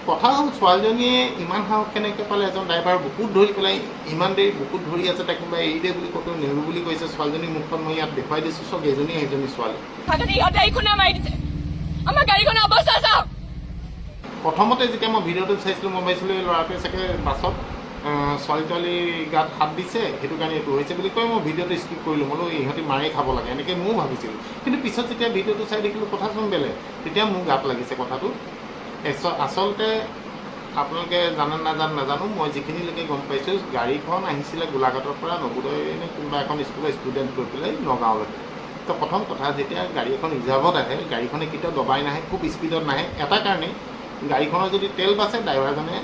কথা হ'ল ছোৱালীজনীয়ে ইমান সাহস কেনেকৈ পালে এজন ড্ৰাইভাৰ বুকুত ধৰি পেলাই ইমান দেৰি বুকুত ধৰি আছে তাক কোনোবাই এৰি দে বুলি ক'তো নেৰো বুলি কৈছে ছোৱালীজনী মুখখন মই ইয়াত দেখুৱাই দিছোঁ চব এজনী ছোৱালী প্ৰথমতে যেতিয়া মই ভিডিঅ'টো চাইছিলোঁ মই ভাবিছিলোঁ এই ল'ৰাটোৱে চাগে বাছত ছোৱালী গাত হাত দিছে সেইটো কাৰণে এইটো হৈছে বুলি কৈ মই ভিডিঅ'টো স্কিপ কৰিলোঁ বোলো ইহঁতি মাৰেই খাব লাগে এনেকৈ ময়ো ভাবিছিলোঁ কিন্তু পিছত যেতিয়া ভিডিঅ'টো চাই দেখিলোঁ কথাচোন বেলেগ তেতিয়া মোৰ গাত লাগিছে কথাটো আচলতে আপোনালোকে নাজানো মই যিখিনিলৈকে গম পাইছোঁ গাড়ীখন আহিছিলে গোলাঘাটৰ পৰা নবোদয় নে কোনোবা এখন স্কুলৰ ষ্টুডেণ্ট গৈ পেলাই নগাঁৱলৈকে তো প্ৰথম কথা যেতিয়া গাড়ী এখন ৰিজাৰ্ভত আহে গাড়ীখনে কেতিয়াও দবাই নাহে খুব স্পীডত নাহে এটা কাৰণেই গাড়ীখনৰ যদি তেল বাচে ড্ৰাইভাৰজনে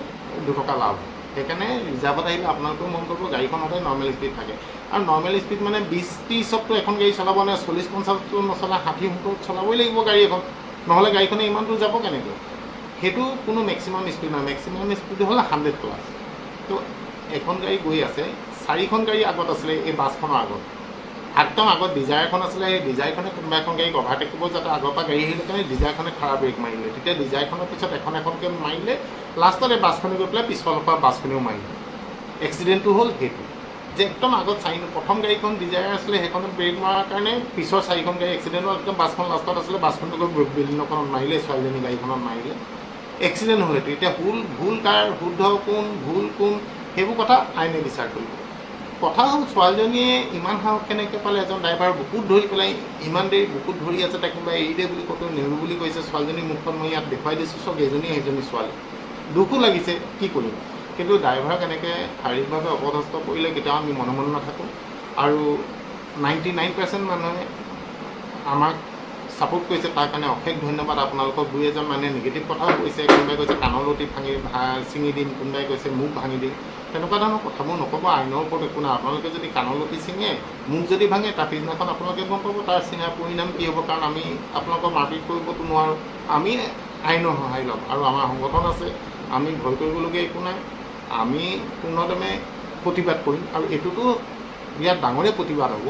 2 টকা লাভ সেইকাৰণে ৰিজাৰ্ভত আহিলে আপোনালোকেও মন কৰিব গাড়ীখন সদায় নৰ্মেল স্পীড থাকে আৰু নৰ্মেল স্পীড মানে 20-30ততো এখন গাড়ী চলাব নোৱাৰে 40-50তো নচলা 60-70 চলাবই লাগিব গাড়ী এখন নহ'লে গাড়ীখনে ইমান দূৰ যাব কেনেকৈ সেইটো কোনো মেক্সিমাম স্পীড নহয় মেক্সিমাম স্পীড হ'ল 100+। তো এখন গাড়ী গৈ আছে 4খন গাড়ী আগত আছিলে এই বাছখনৰ আগত একদম আগত ডিজায়াৰখন আছিলে সেই ডিজায়াৰখনে কোনোবা এখন গাড়ীক অভাৰটেক কৰিব যাতে আগৰ পৰা গাড়ী আহিলে কাৰণে ডিজায়াৰখনে খাৰা ব্ৰেক মাৰিলে তেতিয়া ডিজায়াৰখনৰ পিছত এখনকৈ মাৰিলে লাষ্টত এই বাছখনে গৈ পেলাই পিছফালৰ পৰা বাছখনেও মাৰিলে এক্সিডেণ্টটো হ'ল সেইটো যে একদম আগত প্ৰথম গাড়ীখন ডিজায়াৰ আছিলে সেইখনে ব্ৰেক মৰাৰ কাৰণে পিছৰ 4খন গাড়ী এক্সিডেণ্ট হ'ল একদম বাছখন লাষ্টত আছিলে বাছখনে গৈ বিল্ডিংখনত মাৰিলে ছোৱালীজনী গাড়ীখনত মাৰিলে এক্সিডেণ্ট হ'ল এইটো এতিয়া ভুল কাৰ শুদ্ধ কোন ভুল কোন সেইবোৰ কথা আইনে বিচাৰ কৰিব কথা হ'ল ছোৱালীজনীয়ে ইমান সাহস কেনেকৈ পালে এজন ড্ৰাইভাৰ বুকুত ধৰি পেলাই ইমান দেৰি বুকুত ধৰি আছে তাক কোনোবাই এৰি দে বুলি ক'তো নেৰো বুলি কৈছে ছোৱালীজনী মুখখন মই ইয়াত দেখুৱাই দিছোঁ চব এজনী ছোৱালী দুখো লাগিছে কি কৰিম কিন্তু ড্ৰাইভাৰক এনেকৈ শাৰীৰিকভাৱে অপদস্থ কৰিলে কেতিয়াও আমি মনে নাথাকোঁ আৰু 99% মানুহে আমাক ছাপোৰ্ট কৰিছে তাৰ কাৰণে অশেষ ধন্যবাদ আপোনালোকক 2-এজন মানুহে নিগেটিভ কথাও কৈছে কোনোবাই কৈছে কাণৰ লতি ছিঙি দিম কোনোবাই কৈছে মুখ ভাঙি দিম তেনেকুৱা ধৰণৰ কথাবোৰ নক'ব আইনৰ ওপৰত একো নাই আপোনালোকে যদি কাণৰ লতি ছিঙে মুখ যদি ভাঙে তাৰ পিছদিনাখন আপোনালোকে গম পাব তাৰ ছিঙাৰ পৰিণাম কি হ'ব কাৰণ আমি আপোনালোকক মাৰপিট কৰিবতো নোৱাৰোঁ আমি আইনৰ সহায় ল'ম আৰু আমাৰ সংগঠন আছে আমি ভয় কৰিবলগীয়া একো নাই আমি পূৰ্ণদমে প্ৰতিবাদ কৰিম আৰু এইটোতো বিৰাট ডাঙৰে প্ৰতিবাদ হ'ব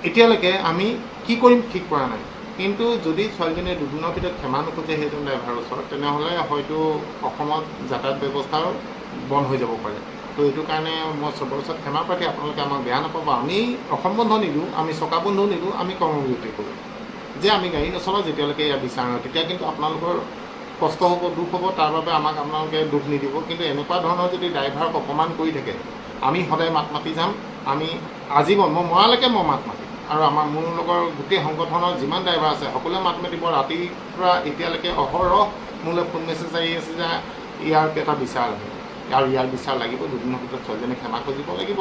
এতিয়ালৈকে আমি কি কৰিম ঠিক কৰা নাই কিন্তু যদি ছোৱালীজনীয়ে 2 দিনৰ ভিতৰত ক্ষমা নোখোজে সেইজন ড্ৰাইভাৰৰ ওচৰত তেনেহ'লে হয়তো অসমত যাতায়াত ব্যৱস্থাও বন্ধ হৈ যাব পাৰে তো এইটো কাৰণে মই চবৰ ওচৰত ক্ষমা প্ৰাৰ্থী আপোনালোকে আমাক বেয়া নাপাব আমি অসম বন্ধ নিদিওঁ আমি চকা বন্ধও নিদিওঁ আমি কৰ্মবিৰতি কৰোঁ যে আমি গাড়ী নচলাওঁ যেতিয়ালৈকে ইয়াৰ বিচাৰ নহয় তেতিয়া কিন্তু আপোনালোকৰ কষ্ট হ'ব দুখ হ'ব তাৰ বাবে আমাক আপোনালোকে দুখ নিদিব কিন্তু এনেকুৱা ধৰণৰ যদি ড্ৰাইভাৰক অপমান কৰি থাকে আমি সদায় মাত মাতি যাম আমি আজীৱন মই মৰালৈকে মই মাত মাতিম আৰু আমাৰ মোৰ লগৰ গোটেই সংগঠনৰ যিমান ড্ৰাইভাৰ আছে সকলোৱে মাত মাতিব ৰাতিৰ পৰা এতিয়ালৈকে অহৰহ মোলৈ ফোন মেছেজ আহি আছে যে ইয়াৰ এটা বিচাৰ লাগে আৰু ইয়াৰ বিচাৰ লাগিব 2 দিনৰ ভিতৰত ছোৱালীজনী ক্ষমা খুজিব লাগিব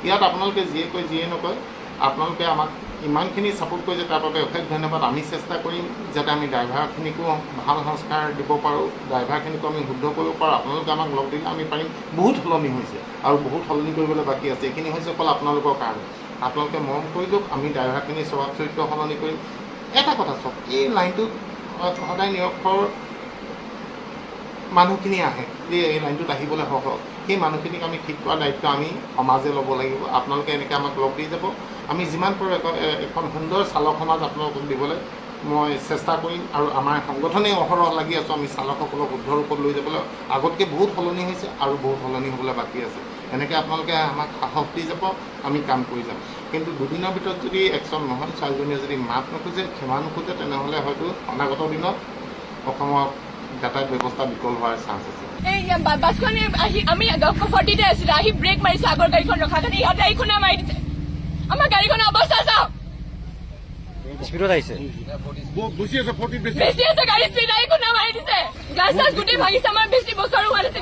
ইয়াত আপোনালোকে যিয়ে কয় যিয়ে নকয় আপোনালোকে আমাক ইমানখিনি ছাপোৰ্ট কৰিছে তাৰ বাবে অশেষ ধন্যবাদ আমি চেষ্টা কৰিম যাতে আমি ড্ৰাইভাৰখিনিকো ভাল সংস্কাৰ দিব পাৰোঁ ড্ৰাইভাৰখিনিকো আমি শুদ্ধ কৰিব পাৰোঁ আপোনালোকে আমাক লগ দিলে আমি পাৰিম বহুত সলনি হৈছে আৰু বহুত সলনি কৰিবলৈ বাকী আছে এইখিনি হৈছে অকল আপোনালোকৰ কাৰণে আপোনালোকে মৰম কৰি দিয়ক আমি ড্ৰাইভাৰখিনি স্বভাৱ চৰিত্ৰ সলনি কৰিম এটা কথা চাওক এই লাইনটোত সদায় নিৰক্ষৰ মানুহখিনি আহে যে এই লাইনটোত আহিবলৈ সহজ সেই মানুহখিনিক আমি ঠিক কৰা দায়িত্ব আমি সমাজে ল'ব লাগিব আপোনালোকে এনেকৈ আমাক লগ দি যাব আমি যিমান পাৰোঁ এখন সুন্দৰ চালক সমাজ আপোনালোকক দিবলৈ মই চেষ্টা কৰিম আৰু আমাৰ সংগঠনেই অহৰহ লাগি আছোঁ আমি চালকসকলক শুদ্ধ ৰূপত লৈ যাবলৈ আগতকৈ বহুত সলনি হৈছে আৰু বহুত সলনি হ'বলৈ বাকী আছে এনেকৈ আপোনালোকে আমাক সাহস দি যাব আমি কাম কৰি যাম কিন্তু 2 দিনৰ ভিতৰত যদি একশ্যন নহয় ছোৱালীজনীয়ে যদি মাত নোখোজে ক্ষমা নোখোজে তেনেহ'লে হয়তো অনাগত দিনত অসমৰ যাতায়াত ব্যৱস্থা বিকল হোৱাৰ চান্স আছে বাছখনে আমি 40তে আছিলোঁ আহি ব্ৰেক মাৰিছোঁ আগৰ গাড়ীখন ৰখা কাৰণে ইহঁতে গাড়ীখনে মাৰি দিছে আমাৰ গাড়ীখনৰ অৱস্থা চাওক স্পীডত আহিছে বেছি আছে গাড়ী স্পীড আহি কোনে মাৰি দিছে গ্লাছ চাছ গোটেই ভাঙিছে আমাৰ বেছি বছৰো হোৱা নাছিল